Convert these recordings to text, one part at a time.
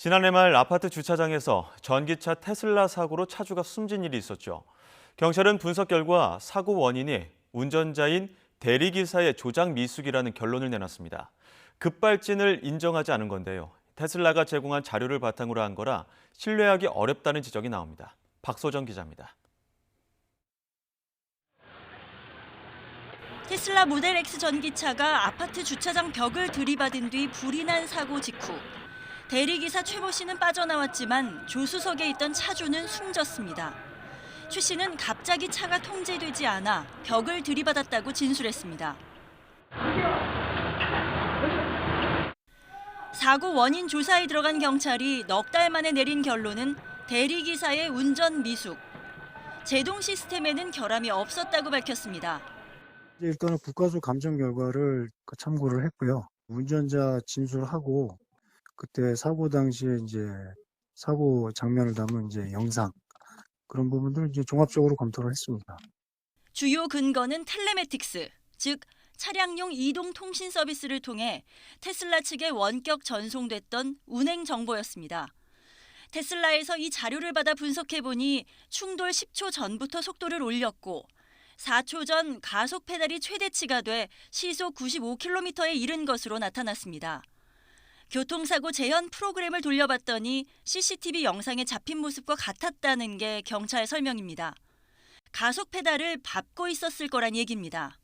지난해 말 아파트 주차장에서 전기차 테슬라 사고로 차주가 숨진 일이 있었죠. 경찰은 분석 결과 사고 원인이 운전자인 대리기사의 조작 미숙이라는 결론을 내놨습니다. 급발진을 인정하지 않은 건데요. 테슬라가 제공한 자료를 바탕으로 한 거라 신뢰하기 어렵다는 지적이 나옵니다. 박소정 기자입니다. 테슬라 모델 X 전기차가 아파트 주차장 벽을 들이받은 뒤 불이 난 사고 직후 대리기사 최모 씨는 빠져나왔지만 조수석에 있던 차주는 숨졌습니다. 최 씨는 갑자기 차가 통제되지 않아 벽을 들이받았다고 진술했습니다. 사고 원인 조사에 들어간 경찰이 넉 달 만에 내린 결론은 대리기사의 운전 미숙. 제동 시스템에는 결함이 없었다고 밝혔습니다. 일단은 국가적 감정 결과를 참고를 했고요. 운전자 진술하고 그때 사고 당시에 사고 장면을 담은 영상 그런 부분들을 종합적으로 검토를 했습니다. 주요 근거는 텔레매틱스, 즉 차량용 이동 통신 서비스를 통해 테슬라 측에 원격 전송됐던 운행 정보였습니다. 테슬라에서 이 자료를 받아 분석해보니 충돌 10초 전부터 속도를 올렸고 4초 전 가속 페달이 최대치가 돼 시속 95km에 이른 것으로 나타났습니다. 교통사고 재현 프로그램을 돌려봤더니 CCTV 영상에 잡힌 모습과 같았다는 게 경찰 설명입니다. 가속 페달을 밟고 있었을 거란 얘기입니다.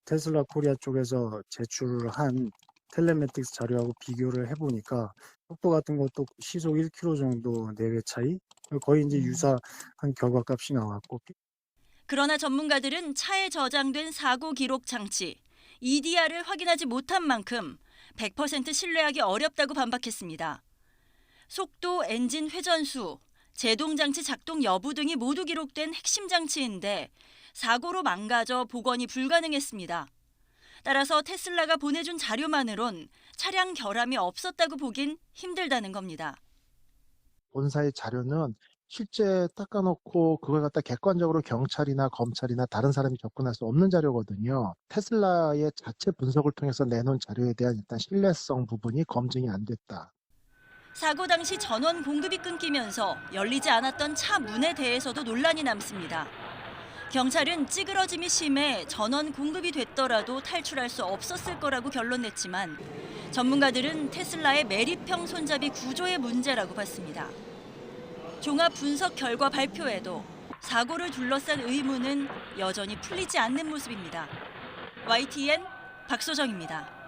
테슬라 코리아 쪽에서 제출을 한 텔레매틱스 자료하고 비교를 해보니까 속도 같은 것도 시속 1km 정도 내외 차이 거의 유사한 결과값이 나왔고. 그러나 전문가들은 차에 저장된 사고 기록 장치, EDR을 확인하지 못한 만큼 100% 신뢰하기 어렵다고 반박했습니다. 속도, 엔진 회전수, 제동장치 작동 여부 등이 모두 기록된 핵심 장치인데 사고로 망가져 복원이 불가능했습니다. 따라서 테슬라가 보내준 자료만으론 차량 결함이 없었다고 보긴 힘들다는 겁니다. 본사의 자료는 실제 닦아놓고 그걸 갖다 객관적으로 경찰이나 검찰이나 다른 사람이 접근할 수 없는 자료거든요. 테슬라의 자체 분석을 통해서 내놓은 자료에 대한 일단 신뢰성 부분이 검증이 안 됐다. 사고 당시 전원 공급이 끊기면서 열리지 않았던 차 문에 대해서도 논란이 남습니다. 경찰은 찌그러짐이 심해 전원 공급이 됐더라도 탈출할 수 없었을 거라고 결론 냈지만 전문가들은 테슬라의 매립형 손잡이 구조의 문제라고 봤습니다. 종합 분석 결과 발표에도 사고를 둘러싼 의문은 여전히 풀리지 않는 모습입니다. YTN 박소정입니다.